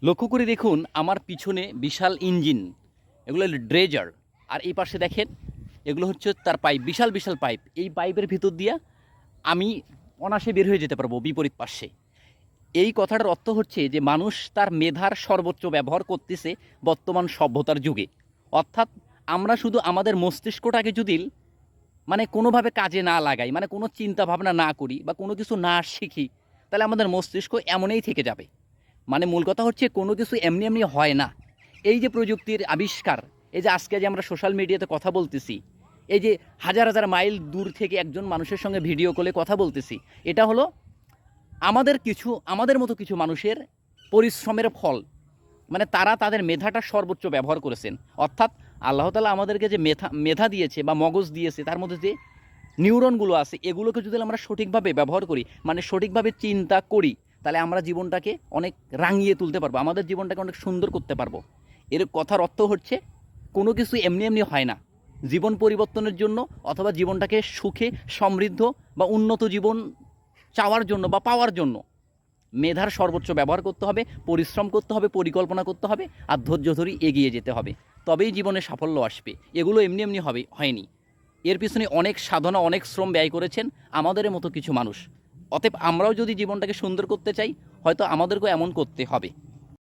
লক্ষ্য করে দেখুন আমার পিছনে বিশাল ইঞ্জিন, এগুলো ড্রেজার। আর এই পাশে দেখেন এগুলো হচ্ছে তার পাইপ, বিশাল বিশাল পাইপ। এই পাইপের ভিতর দিয়া আমি অনায়াসে বের হয়ে যেতে পারবো বিপরীত পাশে। এই কথাটার অর্থ হচ্ছে যে মানুষ তার মেধার সর্বোচ্চ ব্যবহার করতেছে বর্তমান সভ্যতার যুগে। অর্থাৎ আমরা শুধু আমাদের মস্তিষ্কটাকে যদি কোনোভাবে কাজে না লাগাই, কোনো চিন্তা ভাবনা না করি বা কোনো কিছু না শিখি, তাহলে আমাদের মস্তিষ্ক এমনই থেকে যাবে। মূল কথা হচ্ছে কোনো কিছু এমনি এমনি হয় না। এই যে প্রযুক্তির আবিষ্কার, এই যে আজকে যে আমরা সোশ্যাল মিডিয়াতে কথা বলতেছি, এই যে হাজার হাজার মাইল দূর থেকে একজন মানুষের সঙ্গে ভিডিও কলে কথা বলতেছি, এটা হলো আমাদের মতো কিছু মানুষের পরিশ্রমের ফল। তারা তাদের মেধাটা সর্বোচ্চ ব্যবহার করেছেন। অর্থাৎ আল্লাহ তাআলা আমাদেরকে যে মেধা দিয়েছে বা মগজ দিয়েছে, তার মধ্যে যে নিউরনগুলো আছে, এগুলোকে যদি আমরা সঠিকভাবে ব্যবহার করি, সঠিকভাবে চিন্তা করি, তাহলে আমরা জীবনটাকে অনেক রাঙিয়ে তুলতে পারবো, আমাদের জীবনটাকে অনেক সুন্দর করতে পারবো। এর কথার অর্থ হচ্ছে কোনো কিছু এমনি এমনি হয় না। জীবন পরিবর্তনের জন্য অথবা জীবনটাকে সুখে সমৃদ্ধ বা উন্নত জীবন চাওয়ার জন্য বা পাওয়ার জন্য মেধার সর্বোচ্চ ব্যবহার করতে হবে, পরিশ্রম করতে হবে, পরিকল্পনা করতে হবে, আর ধৈর্য ধরে এগিয়ে যেতে হবে। তবেই জীবনে সাফল্য আসবে। এগুলো এমনি এমনি হয়নি। এর পিছনে অনেক সাধনা, অনেক শ্রম ব্যয় করেছেন আমাদের মতো কিছু মানুষ। অতএব আমরাও যদি জীবনটাকে সুন্দর করতে চাই, হয়তো আমাদেরকেও এমন করতে হবে।